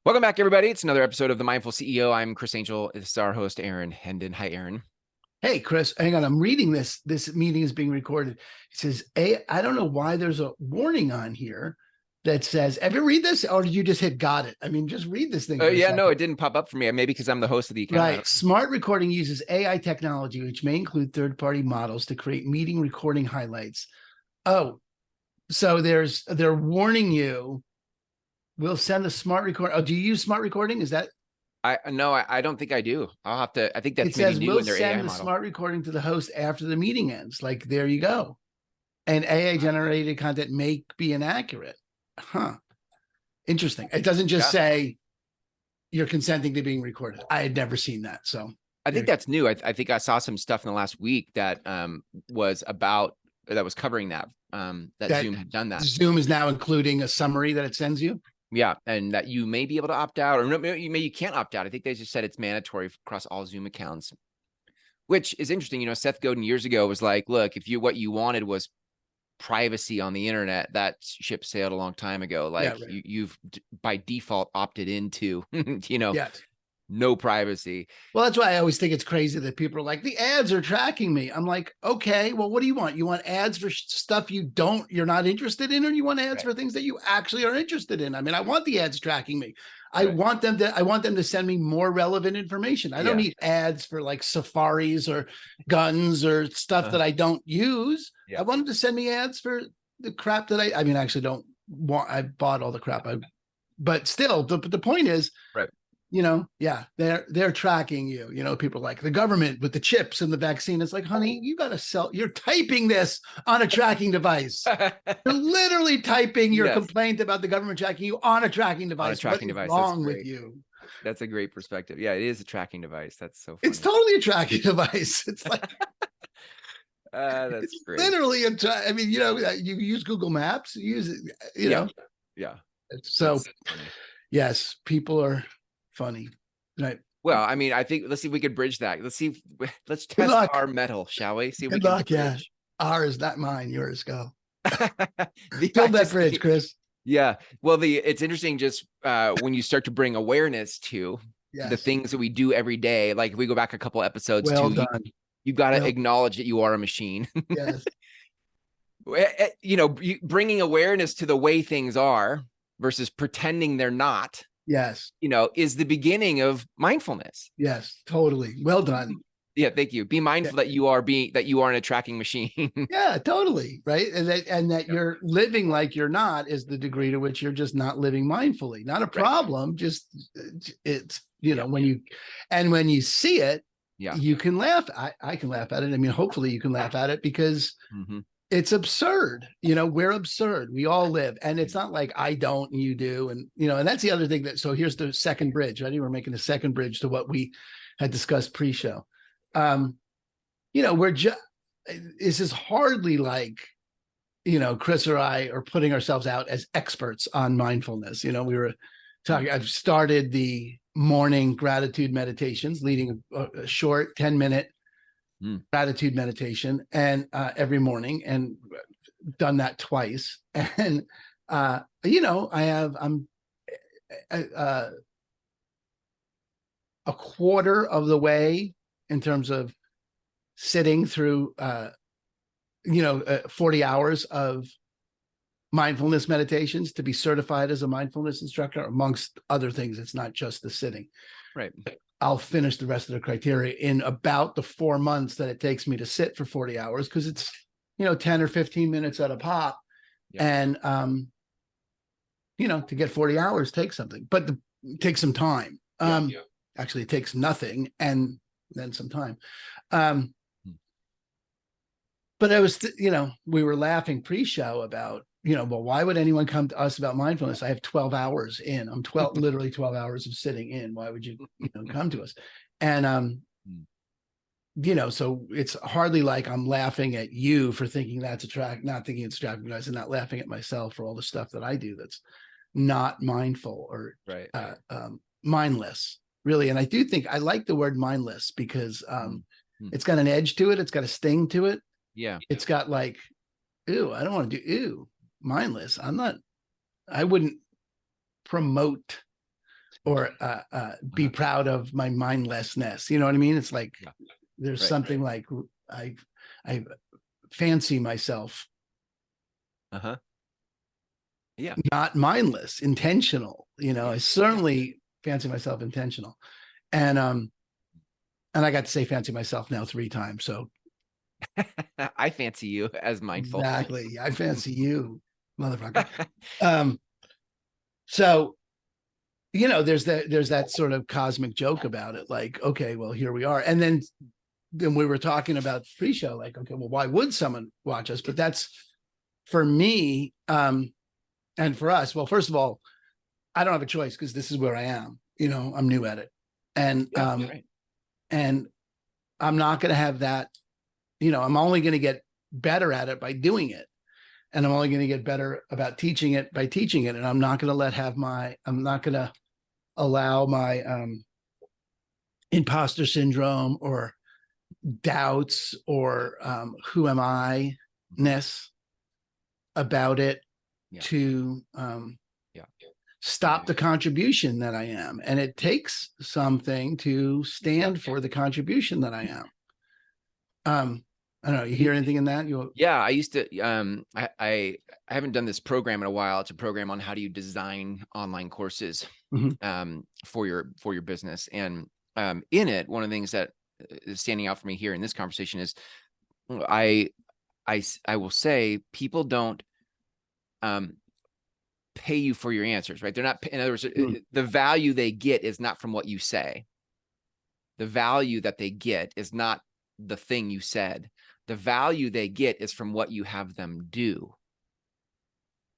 Welcome back, everybody. It's another episode of The Mindful CEO. I'm Chris Angel. This is our host, Aaron Hendon. Hi, Aaron. Hey, Chris, hang on. I'm reading this. This meeting is being recorded. It says, I don't know why there's a warning on here that says, ever read this? Or did you just hit got it? I mean, just read this thing. Yeah, no, it didn't pop up for me. Maybe because I'm the host of the account. Right. Smart recording uses AI technology, which may include third-party models to create meeting recording highlights. Oh, so they're warning you. We'll send the smart record. Oh, do you use smart recording? Is that? I don't think I do. I'll have to. I think that's It says new we'll in their send AI the model. smart recording to the host after the meeting ends. Like, there you go. And AI generated content may be inaccurate. Huh. Interesting. It doesn't just say you're consenting to being recorded. I had never seen that. So I think that's new. I think I saw some stuff in the last week that was covering that. That Zoom had done that. Zoom is now including a summary that it sends you. Yeah, and that you may be able to opt out, or maybe you can't opt out. I think they just said it's mandatory across all Zoom accounts, which is interesting. You know, Seth Godin years ago was like, "Look, if what you wanted was privacy on the internet, that ship sailed a long time ago. Like, you've by default opted into, no privacy." Well, that's why I always think it's crazy that people are like, the ads are tracking me. I'm like, okay, well, what do you want? You want ads for stuff you're not interested in, or you want ads for things that you actually are interested in? I mean, I want the ads tracking me. I want them to send me more relevant information. I don't need ads for like safaris or guns or stuff that I don't use. I want them to send me ads for the crap that I mean, I actually don't want. I bought all the crap. But still, the point is, they're tracking you. People like the government with the chips and the vaccine. It's like, honey, you got to sell. You're typing this on a tracking device. You're literally typing your complaint about the government tracking you on a tracking device. On a tracking device. What's wrong with you? That's a great perspective. Yeah, it is a tracking device. That's so funny. It's totally a tracking device. It's like that's great. Literally I mean, you use Google Maps. You use it. Yeah. So, yes, people are funny, right? Well, I mean, I think let's see if we could bridge that. Let's test our metal, shall we? See if we can bridge. Ours, not mine. Yours, go. Build that bridge, Chris. Yeah. Well, it's interesting just when you start to bring awareness to the things that we do every day. Like if we go back a couple episodes you got to acknowledge that you are a machine. Yes. Bringing awareness to the way things are versus pretending they're not. Yes. Is the beginning of mindfulness. Yes, totally. Well done. Yeah, thank you. Be mindful that you aren't a tracking machine. Yeah, totally. Right. And that you're living like you're not is the degree to which you're just not living mindfully. Not a problem. Just it's, when you see it, you can laugh. I can laugh at it. I mean, hopefully you can laugh at it because it's absurd. We're absurd. We all live. And it's not like I don't and you do. And, and that's the other thing so here's the second bridge. Ready? We're making a second bridge to what we had discussed pre-show. This is hardly like, Chris or I are putting ourselves out as experts on mindfulness. We were talking, I've started the morning gratitude meditations, leading a short 10-minute gratitude meditation and every morning, and done that twice. And I'm a quarter of the way in terms of sitting through 40 hours of mindfulness meditations to be certified as a mindfulness instructor, amongst other things. It's not just the sitting. Right. I'll finish the rest of the criteria in about the 4 months that it takes me to sit for 40 hours, because it's 10 or 15 minutes at a pop. And to get 40 hours takes something, but it takes some time. Actually it takes nothing and then some time. But I was we were laughing pre-show about well, why would anyone come to us about mindfulness? I have 12 hours in. I'm literally 12 hours of sitting in. Why would you come to us? And so it's hardly like I'm laughing at you for thinking that's not thinking it's attractive guys, and not laughing at myself for all the stuff that I do that's not mindful or mindless, really. And I do think I like the word mindless because it's got an edge to it. It's got a sting to it. Yeah. It's got like, ew, I don't want to do mindless. I wouldn't promote or be proud of my mindlessness. You know what I mean? It's like there's something like I fancy myself. Yeah. Not mindless, intentional. You know, I certainly fancy myself intentional. And I got to say fancy myself now 3 times. So I fancy you as mindful. exactly. I fancy you, motherfucker. So, you know, there's that sort of cosmic joke about it. Like, okay, well, here we are. And then we were talking about pre-show, like, okay, well, why would someone watch us? But that's for me, and for us. Well, first of all, I don't have a choice because this is where I am. You know, I'm new at it. And and I'm not going to have that, you know, I'm only going to get better at it by doing it. And I'm only going to get better about teaching it by teaching it. And I'm not going to I'm not going to allow my imposter syndrome or doubts or who am I-ness about it to stop the contribution that I am. And it takes something to stand for the contribution that I am. I don't know, you hear anything in that? I used to, I haven't done this program in a while. It's a program on how do you design online courses for your business. And in it, one of the things that is standing out for me here in this conversation is I will say people don't pay you for your answers, right? They're not, in other words, the value they get is not from what you say. The value that they get is not the thing you said. The value they get is from what you have them do.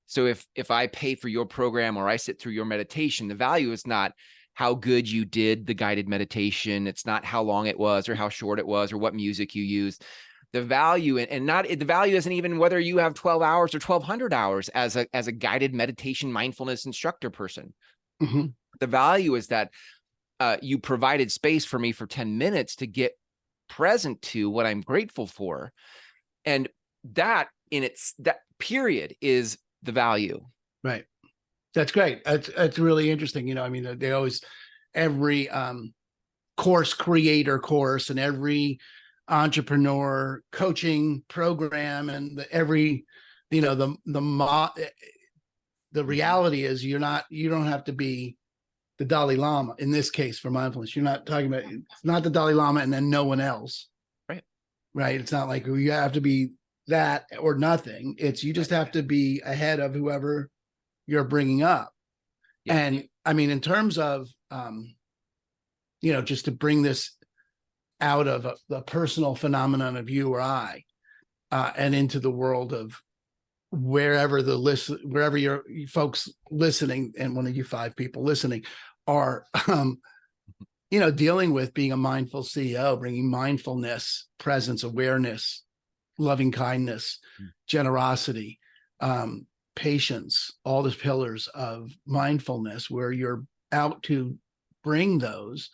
So if I pay for your program or I sit through your meditation, the value is not how good you did the guided meditation. It's not how long it was or how short it was or what music you used. The value and not the value isn't even whether you have 12 hours or 1,200 hours as a guided meditation mindfulness instructor person. The value is that you provided space for me for 10 minutes to get present to what I'm grateful for. And that period is the value. Right. That's great. That's really interesting. You know, I mean, they always, every course creator course and every entrepreneur coaching program and every, you know, the reality is you don't have to be the Dalai Lama in this case for mindfulness. You're not talking about, it's not the Dalai Lama and then no one else. Right. It's not like you have to be that or nothing. It's you just have to be ahead of whoever you're bringing up. And I mean, in terms of, you know, just to bring this out of the personal phenomenon of you or I, and into the world of wherever your folks listening, and one of you 5 people listening are, you know, dealing with being a mindful CEO, bringing mindfulness, presence, awareness, loving kindness, generosity, patience, all the pillars of mindfulness, where you're out to bring those,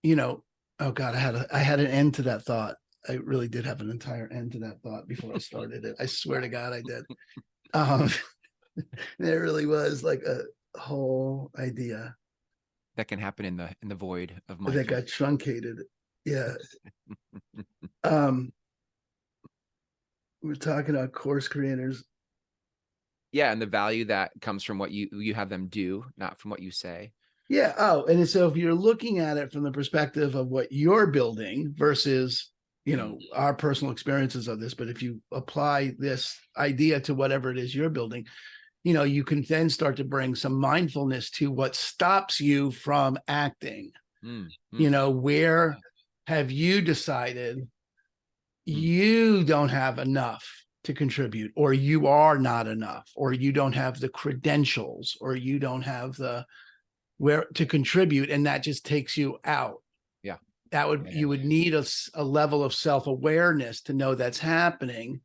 you know, oh God, I had an end to that thought. I really did have an entire end to that thought before I started it. I swear to God, I did. There really was like a whole idea that can happen in the void of mindfulness that got truncated. Yeah. We're talking about course creators. Yeah, and the value that comes from what you have them do, not from what you say. Yeah. Oh, and so if you're looking at it from the perspective of what you're building versus, you know, our personal experiences of this, but if you apply this idea to whatever it is you're building, you know, you can then start to bring some mindfulness to what stops you from acting. You know, where have you decided you don't have enough to contribute, or you are not enough, or you don't have the credentials, or you don't have the where to contribute, and that just takes you out. That would, you would need a level of self-awareness to know that's happening,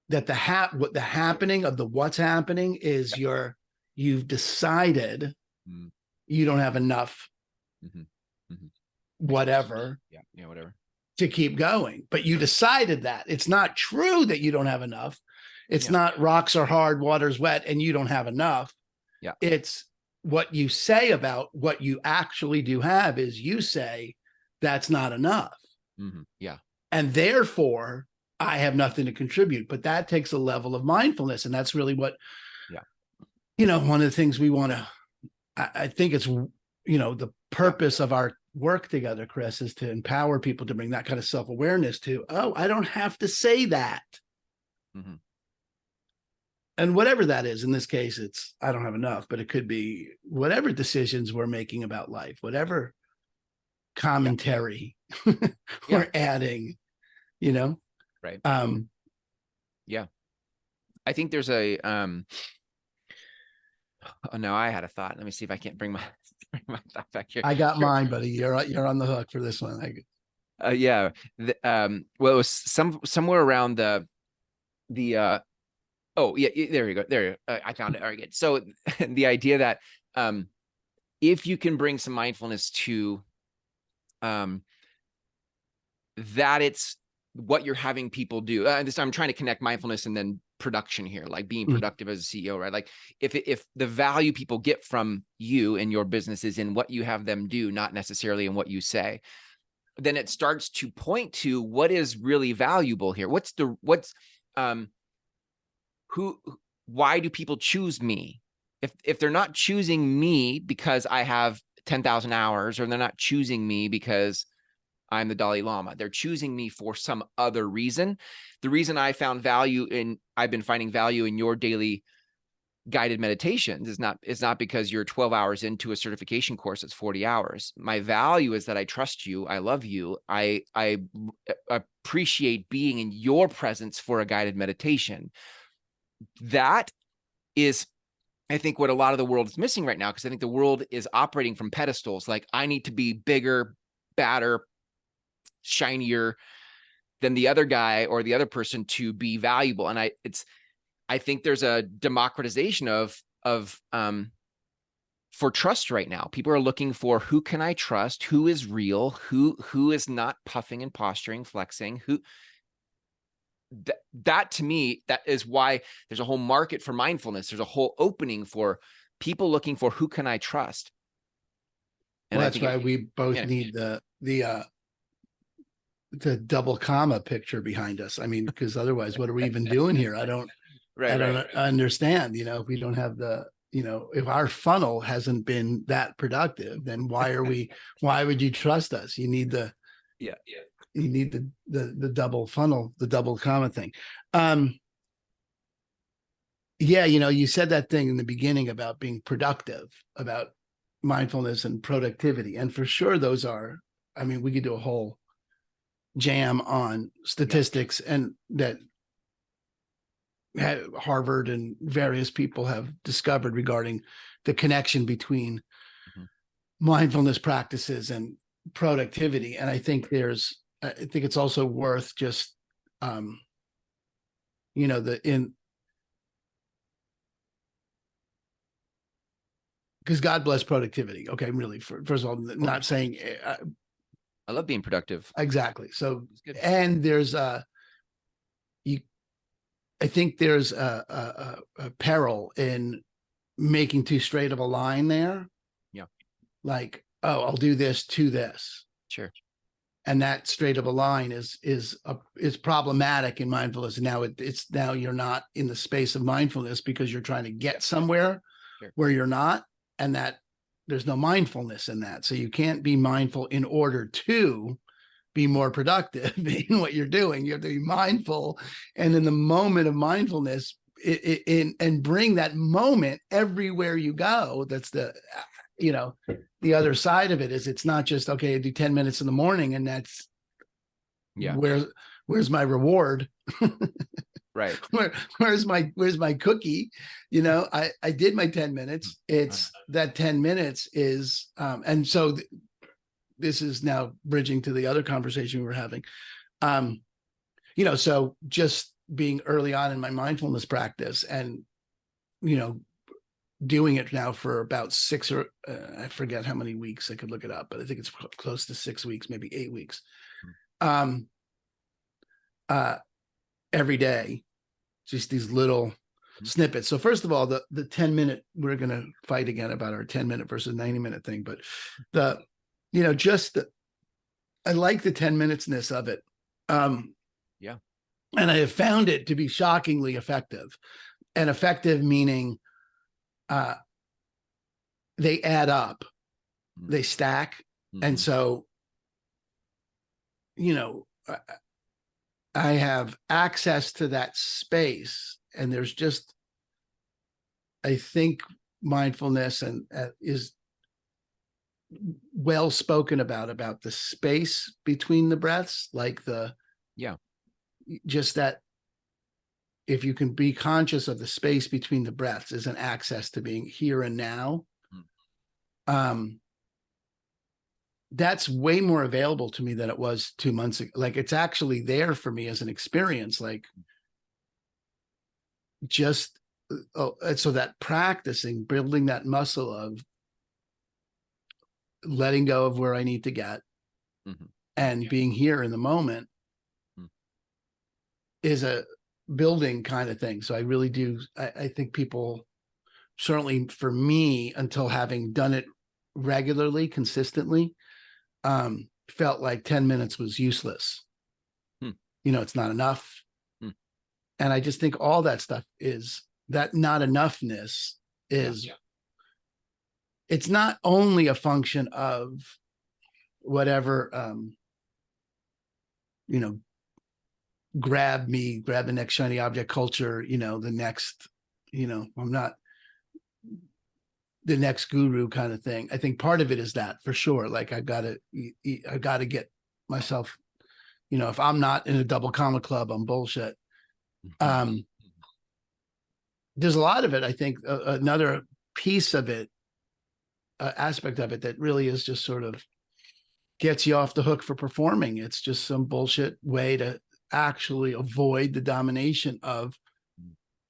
that the happening of the what's happening is you've decided you don't have enough whatever whatever to keep going, but you decided that. It's not true that you don't have enough. It's not rocks are hard, water's wet, and you don't have enough. Yeah. It's what you say about what you actually do have is you say that's not enough. Yeah. And therefore I have nothing to contribute. But that takes a level of mindfulness. And that's really what, one of the things we want to, I think it's, the purpose of our work together, Chris, is to empower people to bring that kind of self-awareness to, oh, I don't have to say that. And whatever that is, in this case, it's, I don't have enough, but it could be whatever decisions we're making about life, whatever commentary we're adding, Right. I think there's a, oh no, I had a thought. Let me see if I can't bring my thought back here. I got mine, buddy. You're on the hook for this one. Well, it was somewhere around the oh yeah, there you go. There, I found it. All right, good. So the idea that if you can bring some mindfulness to that, it's what you're having people do. I'm trying to connect mindfulness and then production here, like being productive as a CEO, right? Like if the value people get from you and your business is in what you have them do, not necessarily in what you say, then it starts to point to what is really valuable here. Why do people choose me? If they're not choosing me because I have 10,000 hours, or they're not choosing me because I'm the Dalai Lama, they're choosing me for some other reason. The reason I've been finding value in your daily guided meditations is not because you're 12 hours into a certification course that's 40 hours. My value is that I trust you. I love you. I appreciate being in your presence for a guided meditation. That is, I think, what a lot of the world is missing right now, because I think the world is operating from pedestals. Like, I need to be bigger, badder, shinier than the other guy or the other person to be valuable. And I think there's a democratization of for trust right now. People are looking for, who can I trust? Who is real? Who is not puffing and posturing, flexing? That to me, that is why there's a whole market for mindfulness. There's a whole opening for people looking for, who can I trust? And that's why we both need the double comma picture behind us. I mean, because otherwise, what are we even doing here? I don't understand. If we don't have if our funnel hasn't been that productive, then why would you trust us? You need the double funnel, the double comma thing. You said that thing in the beginning about being productive, about mindfulness and productivity. And for sure, those are, we could do a whole jam on statistics and that Harvard and various people have discovered regarding the connection between mindfulness practices and productivity. And I think it's also worth just, because God bless productivity. Okay. Really, first of all, not saying, I love being productive. Exactly. So, and there's I think there's a peril in making too straight of a line there. Yeah. Like, oh, I'll do this to this. Sure. And that straight of a line is problematic in mindfulness. Now now you're not in the space of mindfulness because you're trying to get somewhere where you're not, and that there's no mindfulness in that. So you can't be mindful in order to be more productive in what you're doing. You have to be mindful, and in the moment of mindfulness, and bring that moment everywhere you go. That's the other side of it is, it's not just, okay, I do 10 minutes in the morning and that's where's my reward? Right. Where's my cookie? I did my 10 minutes. It's that 10 minutes is, and so this is now bridging to the other conversation we were having. So just being early on in my mindfulness practice and, doing it now for about 6 or I forget how many weeks, I could look it up, but I think it's close to 6 weeks, maybe 8 weeks. Every day, just these little snippets. So first of all, the 10-minute, we're going to fight again about our 10-minute versus 90-minute thing, but I like the 10 minutes-ness of it. Yeah. And I have found it to be shockingly effective, and effective meaning they add up, they stack. And so, I have access to that space, and there's just, I think mindfulness and is well spoken about the space between the breaths, like just that if you can be conscious of the space between the breaths is an access to being here and now. That's way more available to me than it was 2 months ago. Like, it's actually there for me as an experience, like just so that practicing, building that muscle of letting go of where I need to get and being here in the moment is a building kind of thing. So I really do. I think people, certainly for me, until having done it regularly, consistently, felt like 10 minutes was useless. It's not enough. And I just think all that stuff is that not enoughness is, it's not only a function of whatever, grab the next shiny object culture, the next, I'm not the next guru kind of thing. I think part of it is that, for sure. Like, I gotta get myself, if I'm not in a double comma club, I'm bullshit. There's a lot of it. I think another piece of it, aspect of it, that really is just sort of gets you off the hook for performing. It's just some bullshit way to actually avoid the domination of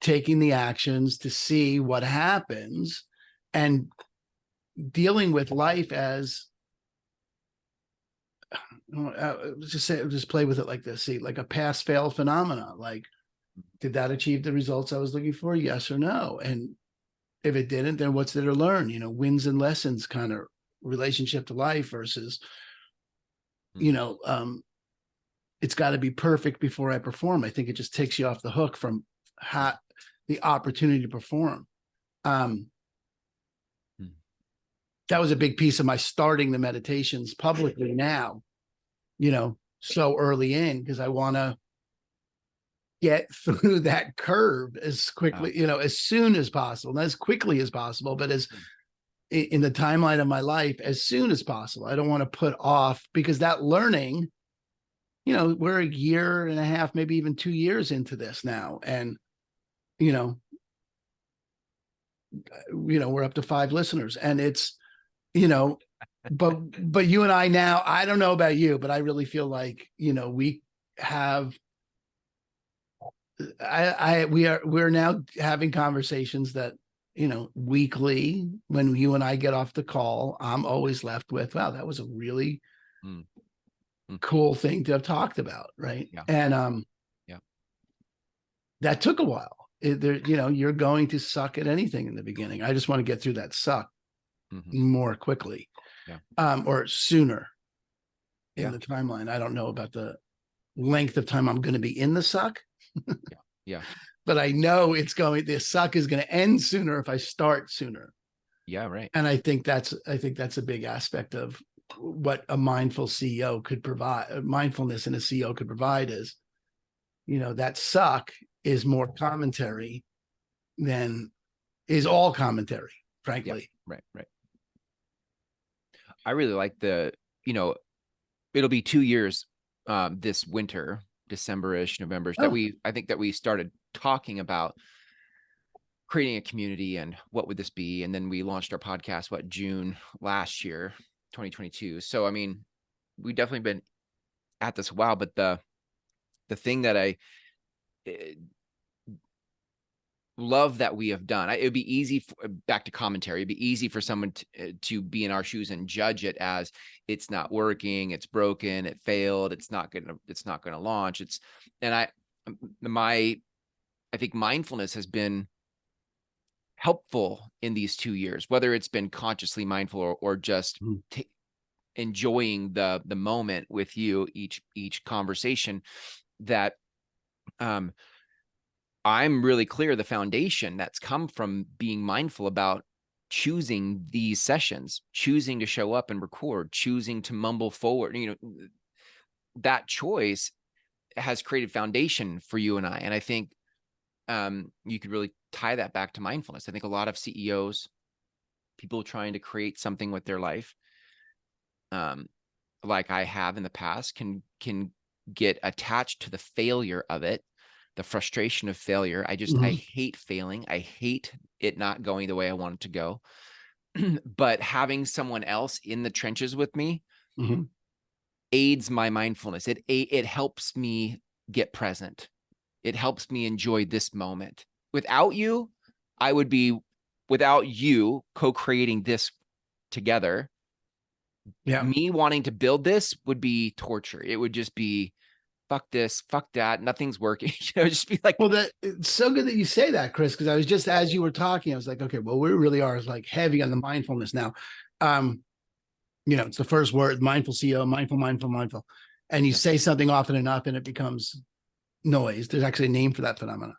taking the actions to see what happens and dealing with life as, just play with it like this. See, like a pass fail phenomena. Like, did that achieve the results I was looking for? Yes or no? And if it didn't, then what's there to learn? Wins and lessons kind of relationship to life versus, it's got to be perfect before I perform. I think it just takes you off the hook from the opportunity to perform. That was a big piece of my starting the meditations publicly now, so early in, because I want to get through that curve as quickly, as soon as possible, not as quickly as possible, but as in the timeline of my life, as soon as possible. I don't want to put off, because that learning, we're a year and a half, maybe even 2 years into this now. And, we're up to 5 listeners, and it's, but you and I now, I don't know about you, but I really feel like, we have, we're now having conversations that, weekly, when you and I get off the call, I'm always left with, wow, that was a really cool thing to have talked about. Right. Yeah. And, that took a while. You're going to suck at anything in the beginning. I just want to get through that suck more quickly, or sooner in the timeline. I don't know about the length of time I'm going to be in the suck. But I know the suck is going to end sooner if I start sooner. Yeah. Right. And I think that's a big aspect of what a mindful CEO could provide. Mindfulness in a CEO could provide is, that suck is more commentary than is all commentary, frankly. Right. I really like it'll be 2 years this winter, December-ish, November-ish, I think that we started talking about creating a community and what would this be. And then we launched our podcast, June last year, 2022. So, I mean, we've definitely been at this a while, but the thing that I love that we have done, it would be easy, back to commentary, it'd be easy for someone to be in our shoes and judge it as it's not working, it's broken, it failed, it's not gonna launch. I think mindfulness has been helpful in these 2 years, whether it's been consciously mindful or just enjoying the moment with you, each conversation, that I'm really clear the foundation that's come from being mindful about choosing these sessions, choosing to show up and record, choosing to mumble forward, that choice has created foundation for you and I. And I think you could really tie that back to mindfulness. I think a lot of CEOs, people trying to create something with their life, like I have in the past, can get attached to the failure of it, the frustration of failure. I hate failing. I hate it not going the way I want it to go. But having someone else in the trenches with me aids my mindfulness. It helps me get present. It helps me enjoy this moment. Without you, without you co-creating this together, me wanting to build this would be torture. It would just be, fuck this, fuck that, nothing's working. Just be like, well, it's so good that you say that, Chris, because I was just, as you were talking, I was like, okay, well, we really are like heavy on the mindfulness now. It's the first word, mindful CEO, mindful. And you say something often enough and it becomes noise. There's actually a name for that phenomenon,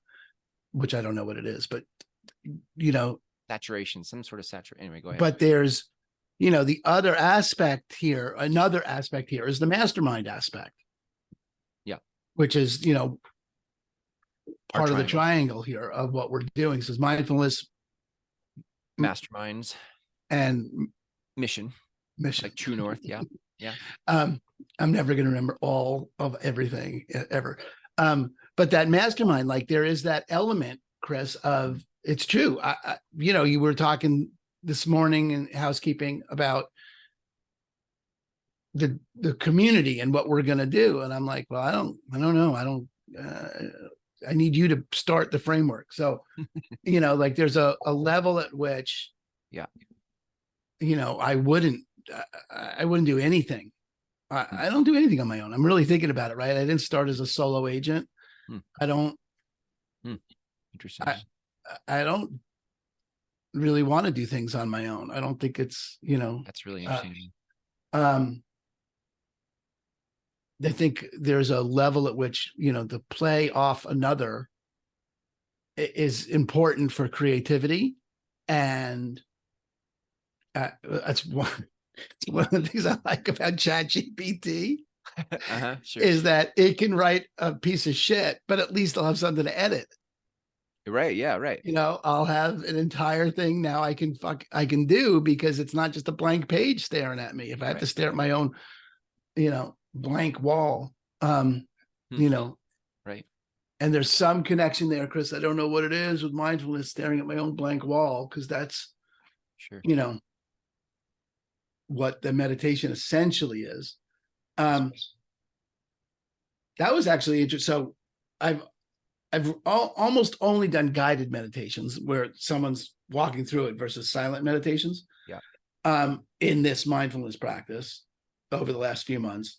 which I don't know what it is, but saturation, some sort of saturation. Anyway, go ahead. But there's, the other aspect here, another aspect here is the mastermind aspect. Yeah. Which is, part of the triangle here of what we're doing. So it's mindfulness, masterminds, and mission, like true north. Yeah. Yeah. I'm never going to remember all of everything ever. But that mastermind, like there is that element, Chris, of it's true. You were talking this morning in housekeeping about the community and what we're going to do. And I'm like, well, I don't know. I need you to start the framework. So, like there's a level at which, I wouldn't do anything. I don't do anything on my own. I'm really thinking about it, right? I didn't start as a solo agent. I don't. Interesting. I don't really want to do things on my own. I don't think it's, that's really interesting. I think there's a level at which, the play off another is important for creativity. And that's one of the things I like about ChatGPT sure. is that it can write a piece of shit, but at least I'll have something to edit. Right. Yeah. Right. I'll have an entire thing now I can do, because it's not just a blank page staring at me. If I have to stare at my own, blank wall, right. And there's some connection there, Chris. I don't know what it is with mindfulness, staring at my own blank wall, because that's, sure, what the meditation essentially is. That was actually interesting. So I've almost only done guided meditations where someone's walking through it versus silent meditations. Yeah. In this mindfulness practice over the last few months.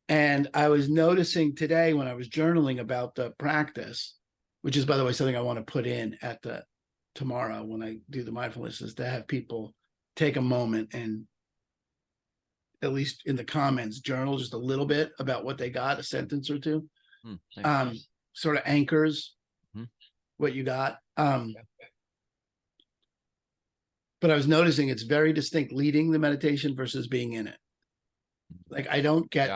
And I was noticing today when I was journaling about the practice, which is, by the way, something I want to put in at tomorrow when I do the mindfulness, is to have people take a moment and, at least in the comments, journal just a little bit about what they got, a sentence or two. Nice. Sort of anchors what you got. But I was noticing it's very distinct leading the meditation versus being in it. Like I don't get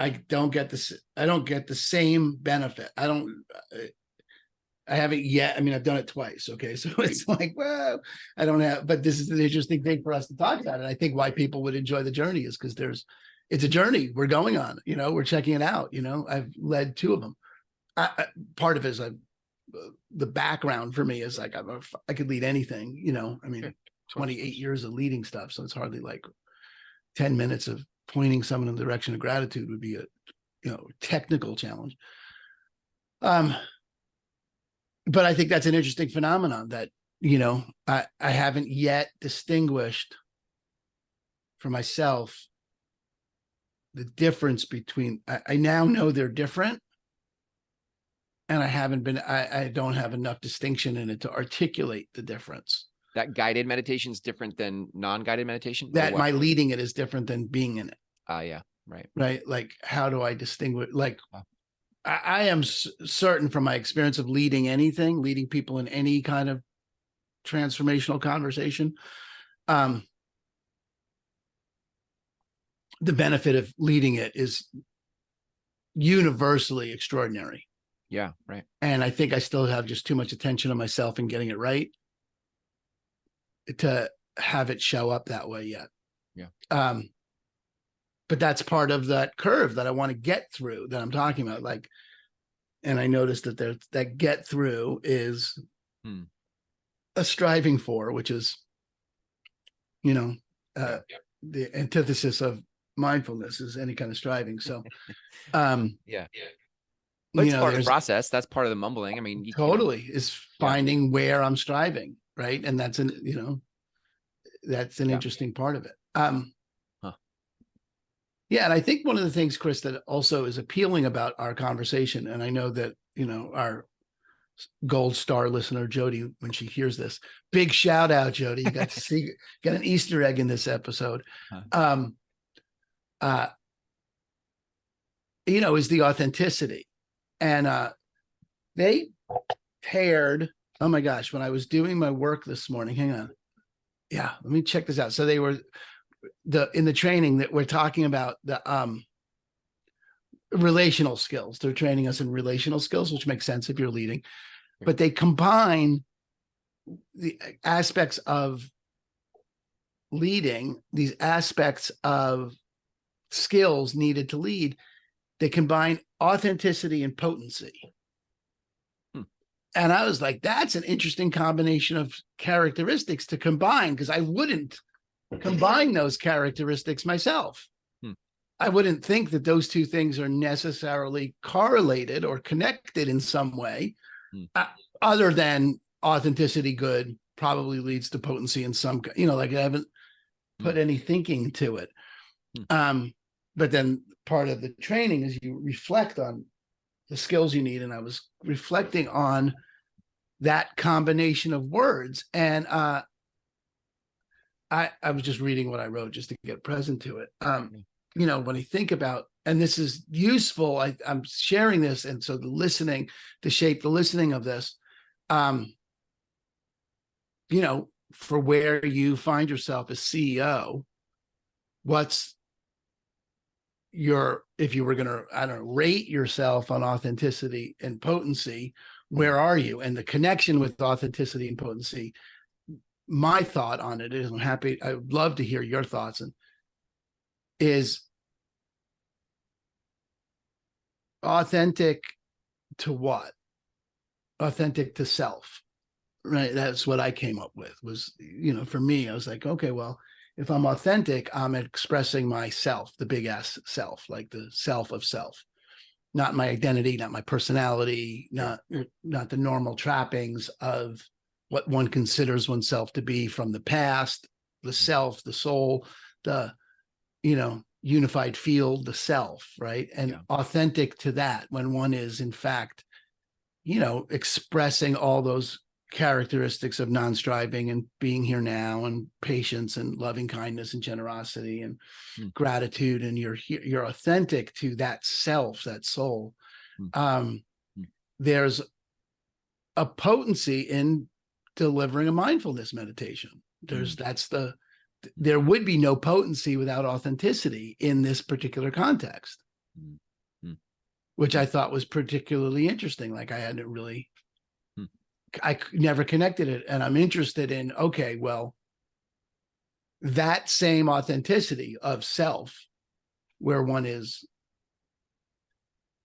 I don't get the same benefit. I haven't yet. I mean, I've done it twice. Okay. So it's like, well, I don't have, but this is an interesting thing for us to talk about. And I think why people would enjoy the journey is because it's a journey we're going on, we're checking it out. I've led 2 of them. Part of it is the background for me is like, I could lead anything, I mean, 28 years of leading stuff. So it's hardly like 10 minutes of pointing someone in the direction of gratitude would be a, technical challenge. But I think that's an interesting phenomenon that, I haven't yet distinguished for myself the difference between, I now know they're different, And I don't have enough distinction in it to articulate the difference. That guided meditation is different than non-guided meditation? That my leading it is different than being in it. Yeah, right. Right. Like, how do I distinguish? Like, I am certain from my experience of leading people in any kind of transformational conversation, the benefit of leading it is universally extraordinary. Yeah, right. And I think I still have just too much attention on myself and getting it right to have it show up that way yet. Yeah. But that's part of that curve that I want to get through that I'm talking about. Like, and I noticed that that get through is a striving for, which is, the antithesis of mindfulness is any kind of striving. So, yeah. But it's part of the process. That's part of the mumbling. I mean, totally is finding where I'm striving, right? And that's that's an interesting part of it. Yeah, and I think one of the things, Chris, that also is appealing about our conversation, and I know that our gold star listener Jody, when she hears this, big shout out, Jody. You got to got an Easter egg in this episode. Is the authenticity. And they paired, oh my gosh, when I was doing my work this morning, hang on. Yeah, let me check this out. So they were in the training that we're talking about the relational skills. They're training us in relational skills, which makes sense if you're leading, but they combine the aspects of leading, these aspects of skills needed to lead. They combine authenticity and potency. And I was like, that's an interesting combination of characteristics to combine, because I wouldn't combine those characteristics myself. I wouldn't think that those two things are necessarily correlated or connected in some way, other than authenticity good probably leads to potency in some, like I haven't put any thinking to it. But then part of the training is you reflect on the skills you need. And I was reflecting on that combination of words. And I was just reading what I wrote just to get present to it. When I think about, and this is useful, I'm sharing this. And so to shape the listening of this, for where you find yourself as CEO, if you were going to, rate yourself on authenticity and potency, where are you? And the connection with authenticity and potency, my thought on it is, I would love to hear your thoughts, and is authentic to what? Authentic to self, right? That's what I came up with was, for me, I was like, okay, well, if I'm authentic, I'm expressing myself, the big S self, like the self of self, not my identity, not my personality, not the normal trappings of what one considers oneself to be from the past, the self, the soul, the, unified field, the self, right? And authentic to that, when one is in fact, expressing all those characteristics of non-striving and being here now and patience and loving kindness and generosity and gratitude, and you're authentic to that self, that soul. There's a potency in delivering a mindfulness meditation. There would be no potency without authenticity in this particular context, which I thought was particularly interesting. Like I hadn't really, I never connected it. And I'm interested in, okay, well, that same authenticity of self, where one is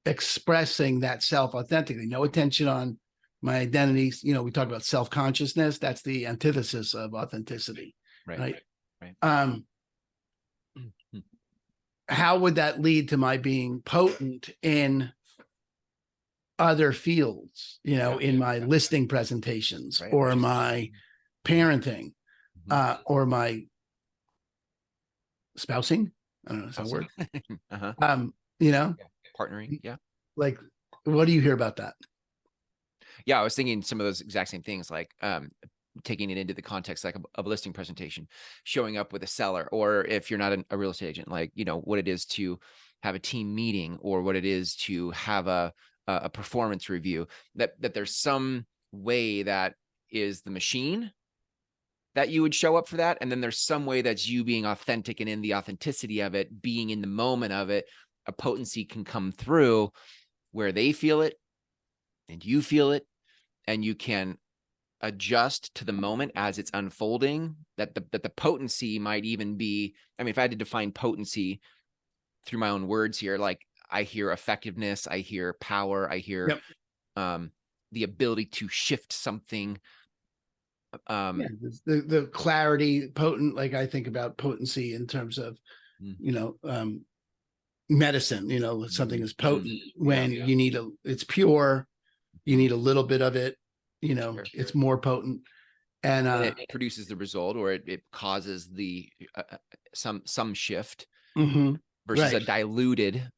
expressing that self authentically, no attention on my identities. We talk about self-consciousness. That's the antithesis of authenticity, right? How would that lead to my being potent in other fields, in my listing presentations, or my parenting, or my spousing? I don't know, is that a word? Partnering. Yeah. Like, what do you hear about that? Yeah, I was thinking some of those exact same things, like taking it into the context like of a listing presentation, showing up with a seller, or if you're not a real estate agent, like, you know, what it is to have a team meeting, or what it is to have a performance review, that there's some way that is the machine that you would show up for that. And then there's some way that's you being authentic, and in the authenticity of it, being in the moment of it, a potency can come through where they feel it and you feel it, and you can adjust to the moment as it's unfolding. That the potency might even be, I mean, if I had to define potency through my own words here, like I hear effectiveness, I hear power, I hear the ability to shift something. Yeah, the clarity, potent, like I think about potency in terms of, you know, medicine, you know, something is potent when you need it's pure, you need a little bit of it, you know, it's more potent. And it produces the result, or it causes the some shift versus a diluted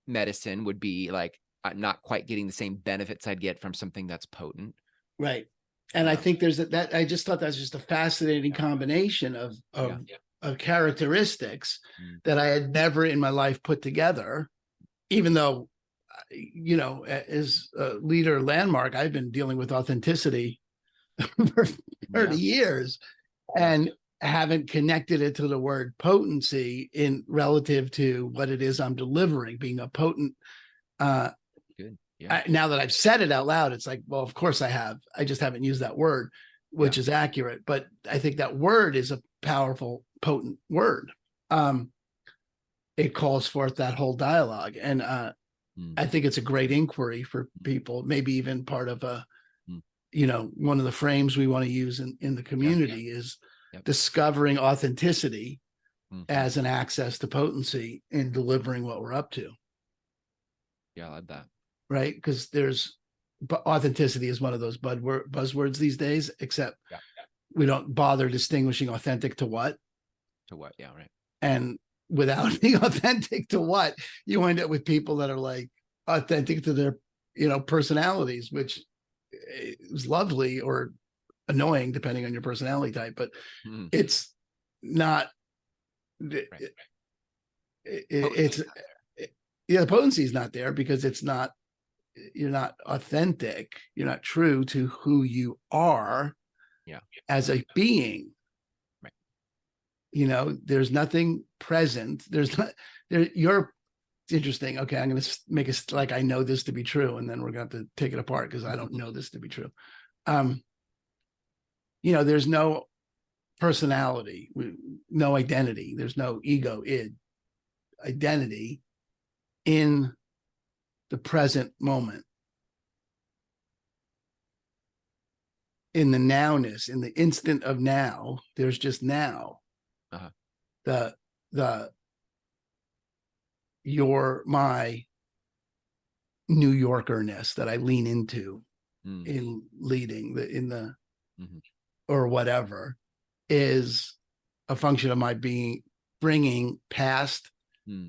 medicine would be like not quite getting the same benefits I'd get from something that's potent. Right. And I think there's that I just thought that's just a fascinating combination of characteristics that I had never in my life put together, even though, you know, as a leader Landmark, I've been dealing with authenticity for 30 years and haven't connected it to the word potency in relative to what it is I'm delivering, being a potent. Good. Now that I've said it out loud, it's like, well, of course I have. I just haven't used that word, which is accurate. But I think that word is a powerful, potent word. It calls forth that whole dialogue. And I think it's a great inquiry for people, maybe even part of a, you know, one of the frames we want to use in the community is discovering authenticity as an access to potency in delivering what we're up to. Yeah, I like that. Right? Because authenticity is one of those buzzwords these days, except we don't bother distinguishing authentic to what. To what? Yeah, right. And without being authentic to what, you end up with people that are like authentic to their, you know, personalities, which is lovely or annoying depending on your personality type, but it's not. It's the potency is not there because it's not. You're not authentic. You're not true to who you are as a being. Right. You know, there's nothing present. There's not there. You're it's interesting. Okay, I'm going to make it like I know this to be true, and then we're going to have to take it apart because I don't know this to be true. You know, there's no personality, no identity. There's no ego, id, identity in the present moment, in the nowness, in the instant of now. There's just now. You're my New Yorkerness that I lean into in leading or whatever is a function of my being, bringing past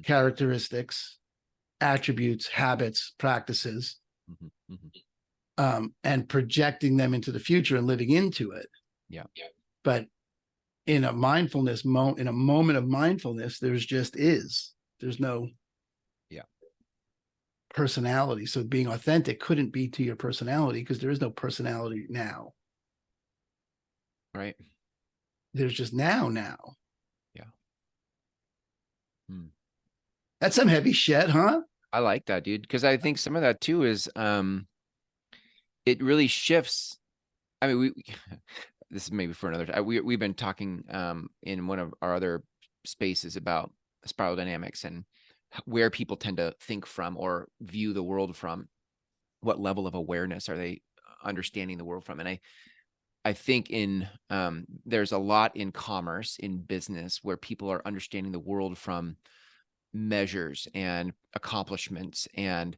characteristics, attributes, habits, practices, and projecting them into the future and living into it. But in a mindfulness moment, in a moment of mindfulness, there's no personality. So being authentic couldn't be to your personality because there is no personality now. Right. There's just now. Yeah. That's some heavy shit, huh? I like that, dude. Because I think some of that too is it really shifts. I mean, this is maybe for another time. We've been talking in one of our other spaces about spiral dynamics and where people tend to think from or view the world from. What level of awareness are they understanding the world from? And I think there's a lot in commerce, in business, where people are understanding the world from measures and accomplishments. And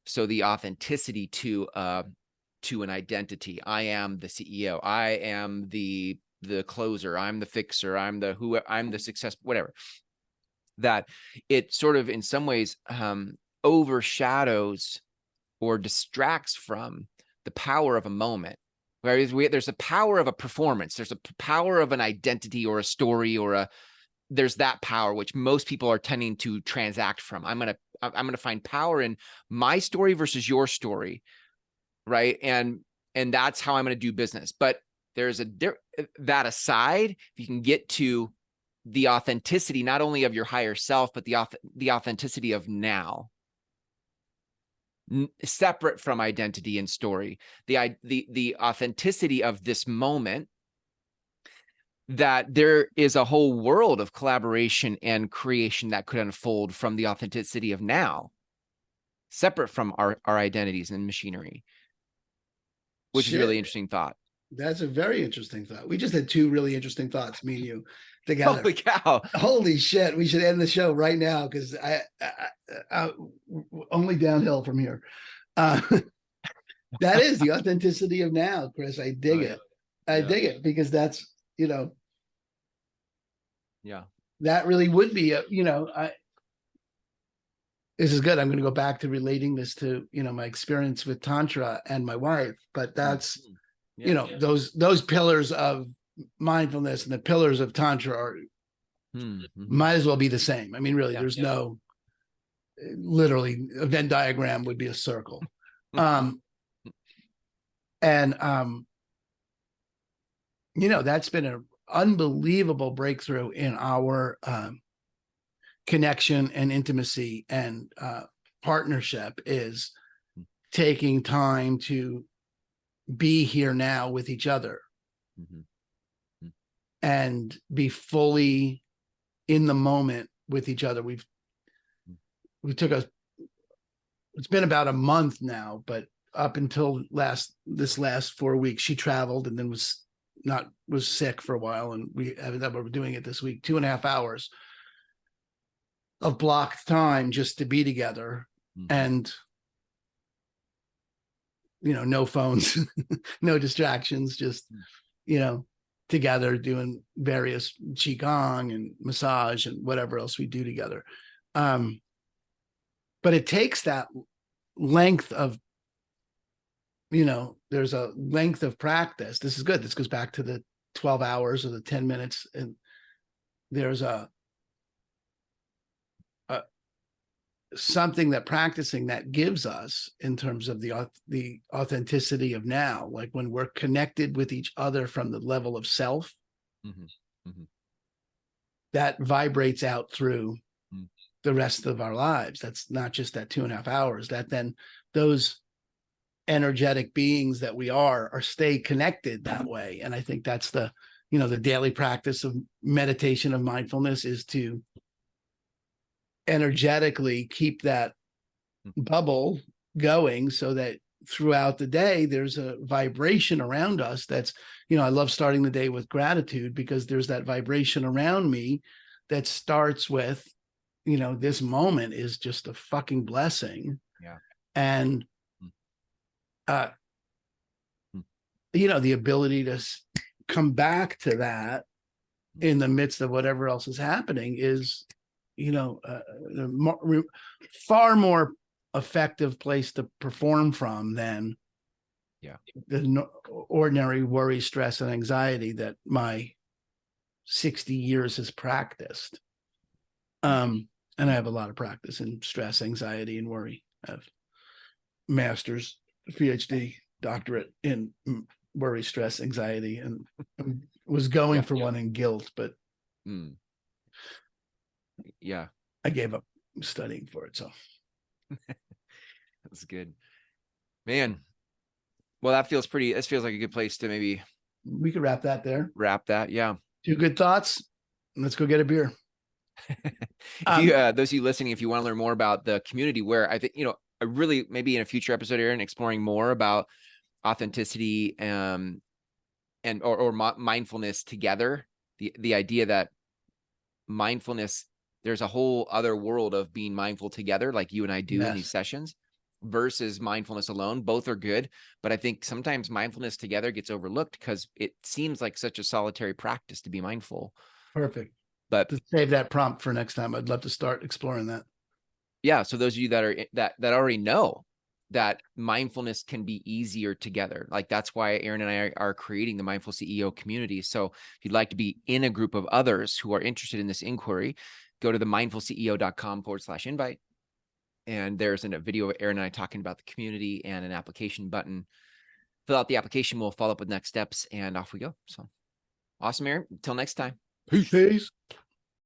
so the authenticity to an identity. I am the CEO. I am the closer. I'm the fixer. I'm the success, whatever. That it sort of in some ways overshadows or distracts from the power of a moment. Whereas there's a power of a performance. There's a power of an identity or a story or there's that power, which most people are tending to transact from. I'm going to find power in my story versus your story. Right. And that's how I'm going to do business. But there's that aside, if you can get to the authenticity, not only of your higher self, but the authenticity of now, separate from identity and story, the authenticity of this moment, that there is a whole world of collaboration and creation that could unfold from the authenticity of now, separate from our identities and machinery, which is a really interesting thought. That's a very interesting thought. We just had two really interesting thoughts, me and you together. Holy cow. Holy shit. We should end the show right now because I only downhill from here. That is the authenticity of now, Chris. I dig it. I dig it because that's, that really would be, this is good. I'm going to go back to relating this to, my experience with Tantra and my wife, but that's, those pillars of mindfulness and the pillars of Tantra are, might as well be the same. I mean, really, there's no, literally a Venn diagram would be a circle. That's been an unbelievable breakthrough in our connection and intimacy and partnership, is taking time to be here now with each other and be fully in the moment with each other. It's been about a month now, but up until this last 4 weeks, she traveled and then was sick for a while. And we ended up doing it this week, 2.5 hours of blocked time just to be together. And, no phones, no distractions, just, together doing various qigong and massage and whatever else we do together. But it takes that length of, there's a length of practice. This is good. This goes back to the 12 hours or the 10 minutes. And there's something that practicing that gives us in terms of the authenticity of now, like when we're connected with each other from the level of self, that vibrates out through the rest of our lives. That's not just that 2.5 hours, that then those energetic beings that we are stay connected that way. And I think that's the daily practice of meditation, of mindfulness, is to energetically keep that bubble going so that throughout the day there's a vibration around us that's, I love starting the day with gratitude, because there's that vibration around me that starts with, this moment is just a fucking blessing. And the ability to come back to that in the midst of whatever else is happening is, far more effective place to perform from than the ordinary worry, stress, and anxiety that my 60 years has practiced. And I have a lot of practice in stress, anxiety, and worry. I have master's, PhD, doctorate in worry, stress, anxiety, and was going for one in guilt, but I gave up studying for it. So that's good, man. Well, this feels like a good place to maybe we could wrap that there. Yeah. Two good thoughts. Let's go get a beer. Those of you listening, if you want to learn more about the community, where I think, I really, maybe in a future episode, Aaron, exploring more about authenticity or mindfulness together, the idea that mindfulness, there's a whole other world of being mindful together, like you and I do in these sessions, versus mindfulness alone. Both are good, but I think sometimes mindfulness together gets overlooked because it seems like such a solitary practice to be mindful. Perfect. But to save that prompt for next time, I'd love to start exploring that. Yeah. So those of you that already know that mindfulness can be easier together. Like that's why Aaron and I are creating the Mindful CEO community. So if you'd like to be in a group of others who are interested in this inquiry, go to the mindfulceo.com/invite. And there's a video of Aaron and I talking about the community and an application button. Fill out the application. We'll follow up with next steps and off we go. So awesome, Aaron. Until next time. Peace.